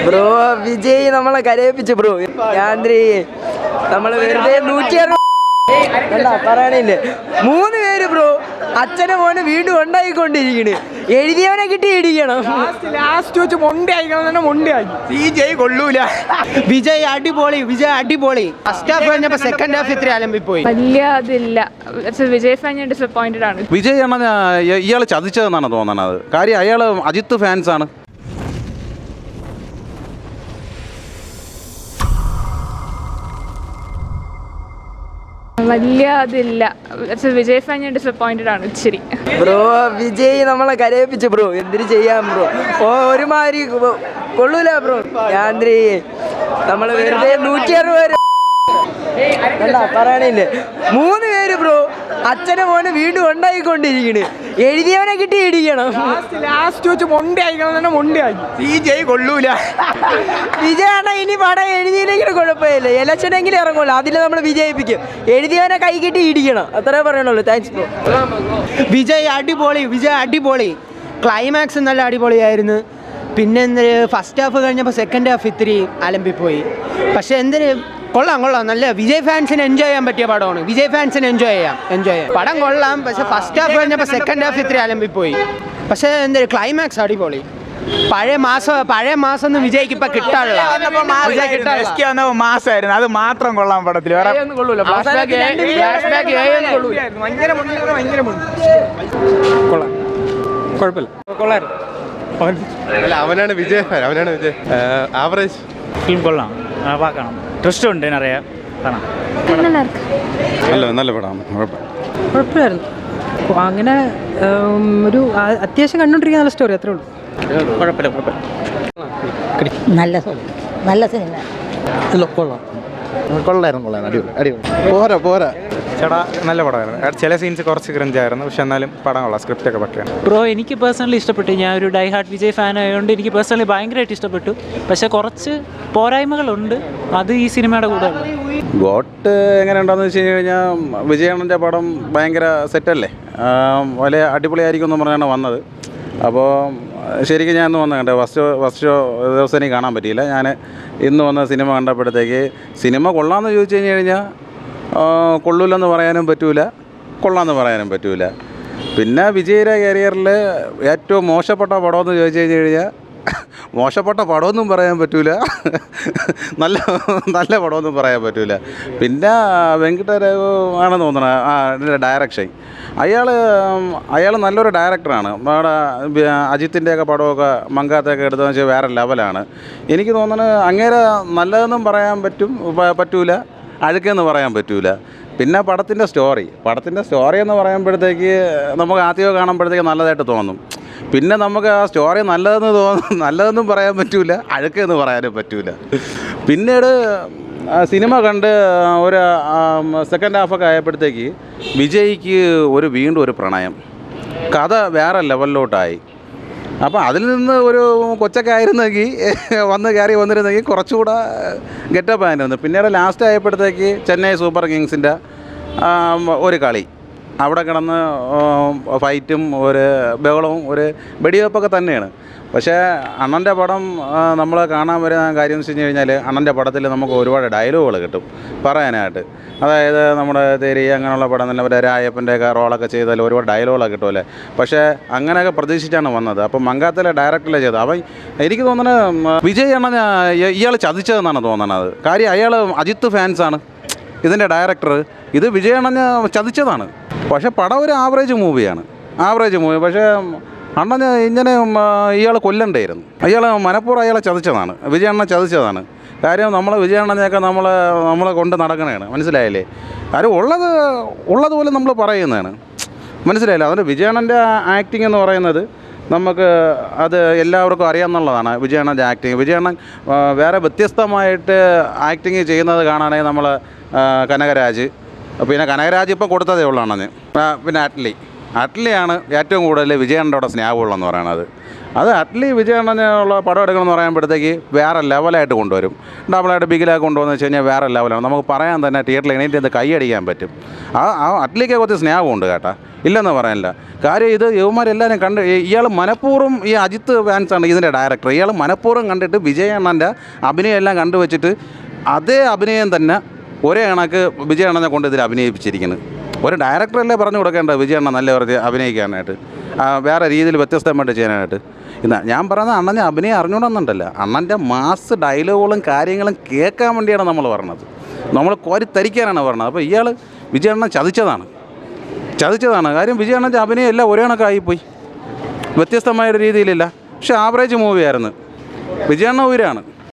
Bro Vijay നമ്മളെ കരയിപ്പിച്ചു bro. നമ്മള് വെറുതെ 160 പറയണില്ലേ 3 പേര് ബ്രോ അച്ഛനെ മോനെ വീണ്ടും ഉണ്ടായിക്കൊണ്ടിരിക്കണ്. എഴുതിയവനെ കിട്ടി ഇടിക്കണം. ലാസ്റ്റ് വെച്ച് മൊണ്ടയായി കൊള്ളൂല. വിജയ് അടിപൊളി, വിജയ് അടിപൊളി. ഫസ്റ്റ് ഹാഫ് കഴിഞ്ഞപ്പോ സെക്കൻഡ് ഹാഫ് ഇത്ര അലമ്പിപ്പോയി. വലിയ അതില്ല. വിജയ് ഫാൻ ഞാൻ ഡിസപ്പോയിന്റഡ് ആണ്. വിജയ് എന്ന ഇയാൾ ചതിച്ചതെന്നാണ് തോന്നണത്. കാര്യം അയാൾ അജിത്ത് ഫാൻസാണ്. വലിയ അതില്ല. വിജയ് ഫാൻ ഞാൻ ഡിസപ്പോയിന്റഡ് ആണ് ഇച്ചിരി. ബ്രോ വിജയ് നമ്മളെ കരയിപ്പിച്ചു ബ്രോ. എന്തിനു ചെയ്യാം ബ്രോ. ഒരുമാതിരി കൊള്ളൂല ബ്രോ. നമ്മള് വെറുതെ 160 പേര് പറയണില്ലേ 3 പേര് ബ്രോ അച്ഛനെ മോനെ വീണ്ടും ഉണ്ടായിക്കൊണ്ടിരിക്കണ്. എഴുതിയവനെ കിട്ടി ഇടിക്കണം. ലാസ്റ്റ് വെച്ച് മൊണ്ടയായി കൊള്ളൂല. വിജയാണ് ഇനി പടം എഴുതിയില്ലെങ്കിലും കുഴപ്പമില്ല. ഇലക്ഷനെങ്കിലും ഇറങ്ങുമല്ലോ, അതിൽ നമ്മൾ വിജയിപ്പിക്കും. എഴുതിയവനെ കൈ കിട്ടി ഇടിക്കണം. അത്രേ പറയണുള്ളൂ. Thanks bro. വിജയ് അടിപൊളി, വിജയ് അടിപൊളി. ക്ലൈമാക്സ് നല്ല അടിപൊളിയായിരുന്നു. പിന്നെ ഫസ്റ്റ് ഹാഫ് കഴിഞ്ഞപ്പോൾ സെക്കൻഡ് ഹാഫ് ഇത്തിരി അലമ്പിപ്പോയി. പക്ഷെ കൊള്ളാം നല്ല വിജയ് ഫാൻസിന് എൻജോയ് ചെയ്യാൻ പറ്റിയ പടമാണ്. വിജയ് ഫാൻസിന് എൻജോയ് ചെയ്യാം. പടം കൊള്ളാം. പക്ഷെ ഫസ്റ്റ് ഹാഫ് കഴിഞ്ഞപ്പോൾ സെക്കൻഡ് ഹാഫ് ഇത്തിരി അലമ്പിപ്പോയി. പക്ഷെ ക്ലൈമാക്സ് അടിപൊളി. പഴയ മാസം ഒന്നും വിജയ്ക്ക് ഇപ്പൊ കിട്ടാനുള്ള മാസമായിരുന്നു. അത് മാത്രം കൊള്ളാൻ പടത്തിൽ അവനാണ് വിജയ് ഫാൻ. ആവറേജ് ഫിലിം കൊള്ളാം, பார்க்கலாம். ട്വിസ്റ്റ് ഉണ്ട് நிறைய കാണാം. നല്ല പടമാണ്. കുഴപ്പമില്ലായിരുന്നു. അങ്ങനെ ഒരു അത്യാവശ്യം കണ്ടുകൊണ്ടിരിക്കുന്ന നല്ല സ്റ്റോറി, അത്രേ ഉള്ളൂ. കുഴപ്പമില്ല. നല്ല സിനിമ. കൊള്ളായിരുന്നു. പോരാ ചേട്ടാ നല്ല പടമായിരുന്നു. ചില സീൻസ് കുറച്ച് ക്രിഞ്ചായിരുന്നു. പക്ഷെ എന്നാലും പടം കൊള്ളാം. സ്ക്രിപ്റ്റൊക്കെ പക്കയാണ്. ബ്രോ എനിക്ക് പേഴ്സണലി ഇഷ്ടപ്പെട്ടു. ഞാൻ ഒരു ഡൈ ഹാർട്ട് വിജയ് ഫാൻ ആയതുകൊണ്ട് എനിക്ക് പേഴ്സണലി ഭയങ്കരമായിട്ട് ഇഷ്ടപ്പെട്ടു. പക്ഷേ കുറച്ച് പോരായ്മകളുണ്ട്. അത് ഈ സിനിമയുടെ കൂടെ ഉണ്ട്. ഗോട്ട് എങ്ങനെയുണ്ടെന്ന് വെച്ച് കഴിഞ്ഞാൽ വിജയണ്ണൻ്റെ പടം ഭയങ്കര സെറ്റല്ലേ, വലിയ അടിപൊളിയായിരിക്കും എന്ന് പറഞ്ഞാണ് വന്നത്. അപ്പോൾ ശരിക്കും ഞാൻ ഇന്ന് വന്ന് കണ്ടേ ഫസ്റ്റ് ഷോ ദിവസം എനിക്ക് കാണാൻ പറ്റിയില്ല. ഞാൻ ഇന്ന് വന്ന സിനിമ കണ്ടപ്പോഴത്തേക്ക് സിനിമ കൊള്ളാമെന്ന് ചോദിച്ചു കഴിഞ്ഞാൽ കൊള്ളൂലെന്ന് പറയാനും പറ്റൂല, കൊള്ളാമെന്ന് പറയാനും പറ്റൂല. പിന്നെ വിജയുടെ കരിയറിൽ ഏറ്റവും മോശപ്പെട്ട പടമെന്ന് ചോദിച്ചു കഴിഞ്ഞാൽ മോശപ്പെട്ട പടമൊന്നും പറയാൻ പറ്റൂല, നല്ല പടമൊന്നും പറയാൻ പറ്റൂല. പിന്നെ വെങ്കിട്ടരാഘവ് ആണെന്ന് തോന്നണം ഇതിൻ്റെ ഡയറക്ഷൻ. അയാൾ നല്ലൊരു ഡയറക്ടറാണ്. നമ്മുടെ അജിത്തിൻ്റെയൊക്കെ പടമൊക്കെ മങ്കാത്തൊക്കെ എടുത്തതെന്ന് വെച്ചാൽ വേറെ ലെവലാണ്. എനിക്ക് തോന്നുന്നത് അങ്ങേരെ നല്ലതെന്നും പറയാൻ പറ്റൂല, അഴുക്കെന്ന് പറയാൻ പറ്റൂല. പിന്നെ പടത്തിൻ്റെ സ്റ്റോറി എന്ന് പറയുമ്പോഴത്തേക്ക് നമുക്ക് ആദ്യമൊക്കെ കാണുമ്പോഴത്തേക്ക് നല്ലതായിട്ട് തോന്നും. പിന്നെ നമുക്ക് ആ സ്റ്റോറി നല്ലതെന്നും പറയാൻ പറ്റൂല, അഴുക്കെന്ന് പറയാനും പറ്റൂല. പിന്നീട് സിനിമ കണ്ട് ഒരു സെക്കൻഡ് ഹാഫൊക്കെ ആയപ്പോഴത്തേക്ക് വിജയ്ക്ക് വീണ്ടും ഒരു പ്രണയം, കഥ വേറെ ലെവലിലോട്ടായി. അപ്പോൾ അതിൽ നിന്ന് ഒരു കൊച്ചൊക്കെ ആയിരുന്നെങ്കിൽ വന്നിരുന്നെങ്കിൽ കുറച്ചുകൂടെ ഗെറ്റപ്പ് ആയിരുന്നു. പിന്നീട് ലാസ്റ്റ് ആയപ്പോഴത്തേക്ക് ചെന്നൈ സൂപ്പർ കിങ്സിൻ്റെ ഒരു കളി, അവിടെ കിടന്ന് ഫൈറ്റും ഒരു ബഹളവും ഒരു വെടിവെപ്പൊക്കെ തന്നെയാണ്. പക്ഷേ അണ്ണൻ്റെ പടം നമ്മൾ കാണാൻ വരുന്ന കാര്യം എന്ന് വെച്ച് കഴിഞ്ഞാൽ അണ്ണൻ്റെ പടത്തിൽ നമുക്ക് ഒരുപാട് ഡയലോഗുകൾ കിട്ടും പറയാനായിട്ട്. അതായത് നമ്മുടെ തെരി അങ്ങനെയുള്ള പടം നല്ല രായപ്പൻ്റെയൊക്കെ റോളൊക്കെ ചെയ്താൽ ഒരുപാട് ഡയലോഗുകളൊക്കെ കിട്ടുമല്ലേ. പക്ഷേ അങ്ങനെയൊക്കെ പ്രതീക്ഷിച്ചാണ് വന്നത്. അപ്പം മങ്കാത്തിലെ ഡയറക്ടറിലെ ചെയ്തത്. അപ്പം എനിക്ക് തോന്നുന്നത് വിജയ് അണ്ണൻ ഇയാൾ ചതിച്ചതെന്നാണ് തോന്നണത്. കാര്യം അയാൾ അജിത്ത് ഫാൻസാണ് ഇതിൻ്റെ ഡയറക്ടർ. ഇത് വിജയ് അണ്ണന് ചതിച്ചതാണ്. പക്ഷേ പടം ഒരു ആവറേജ് മൂവി. പക്ഷേ അണ്ണന് ഇങ്ങനെ ഇയാൾ കൊല്ലണ്ടായിരുന്നു. മനഃപൂർവ്വം അയാളെ ചതിച്ചതാണ്. വിജയണ്ണനെ ചതിച്ചതാണ്. കാര്യം വിജയണ്ണനെയൊക്കെ നമ്മളെ കൊണ്ട് നടക്കണതാണ്, മനസ്സിലായില്ലേ. കാര്യം ഉള്ളതുപോലെ നമ്മൾ പറയുന്നതാണ്, മനസ്സിലായില്ലേ. അതുകൊണ്ട് വിജയണ്ണൻ്റെ ആക്ടിങ് എന്ന് പറയുന്നത് നമുക്ക് അത് എല്ലാവർക്കും അറിയാമെന്നുള്ളതാണ്. വിജയണ്ണൻ്റെ ആക്ടിങ്, വിജയണ്ണൻ വേറെ വ്യത്യസ്തമായിട്ട് ആക്ടിങ് ചെയ്യുന്നത് കാണാനായി നമ്മൾ കനകരാജ്, പിന്നെ കനകരാജ് ഇപ്പം കൊടുത്തതേ ഉള്ളൂ അണ്ണന്. പിന്നെ അറ്റ്ലിയാണ് ഏറ്റവും കൂടുതൽ വിജയണ്ണൻ്റെ സ്നേഹമുള്ളതെന്ന് പറയണത്. അത് അറ്റ്ലി വിജയണ്ണനുള്ള പടം എടുക്കണമെന്ന് പറയുമ്പോഴത്തേക്ക് വേറെ ലെവലായിട്ട് കൊണ്ടുവരും. ഡബിളായിട്ട് ബിഗിലായിട്ട് കൊണ്ടുവന്ന് വെച്ച് കഴിഞ്ഞാൽ വേറെ ലെവലാണ്. നമുക്ക് പറയാൻ തന്നെ തിയേറ്ററിൽ എണീറ്റ് ഇത് കൈയടിക്കാൻ പറ്റും. ആ അറ്റ്ലിക്ക് കുറച്ച് സ്നേഹമുണ്ട് കേട്ടാ, ഇല്ലെന്ന് പറയാനില്ല. കാര്യം ഇത് യുവമാരെല്ലാവരും കണ്ട് ഇയാൾ മനഃപൂർവ്വം ഈ അജിത്ത് ഫാൻസാണ് ഇതിൻ്റെ ഡയറക്ടർ. ഇയാൾ മനഃപൂർവ്വം കണ്ടിട്ട് വിജയണ്ണൻ്റെ അഭിനയം എല്ലാം കണ്ടുവച്ചിട്ട് അതേ അഭിനയം തന്നെ ഒരേ കണക്ക് വിജയണ്ണനെ കൊണ്ട് ഇതിൽ അഭിനയിപ്പിച്ചിരിക്കുന്നത്. ഒരു ഡയറക്ടറല്ലേ പറഞ്ഞു കൊടുക്കേണ്ടത് വിജയണ്ണ നല്ല കുറച്ച് അഭിനയിക്കാനായിട്ട്, വേറെ രീതിയിൽ വ്യത്യസ്തമായിട്ട് ചെയ്യാനായിട്ട്. ഇതാ ഞാൻ പറയുന്നത്, അണ്ണനെ അഭിനയം അറിഞ്ഞുകൊണ്ടെന്നുണ്ടല്ല, അണ്ണൻ്റെ മാസ് ഡയലോഗുകളും കാര്യങ്ങളും കേൾക്കാൻ വേണ്ടിയാണ് നമ്മൾ പറഞ്ഞത്. നമ്മൾ കോരിത്തരിക്കാനാണ് പറഞ്ഞത്. അപ്പോൾ ഇയാൾ വിജയണ്ണൻ ചതിച്ചതാണ്. കാര്യം വിജയണ്ണൻ്റെ അഭിനയം എല്ലാം ഒരേ കണക്കായിപ്പോയി, വ്യത്യസ്തമായൊരു രീതിയിലില്ല. പക്ഷേ ആവറേജ് മൂവിയായിരുന്നു. വിജയണ്ണ ഉയരാണ്.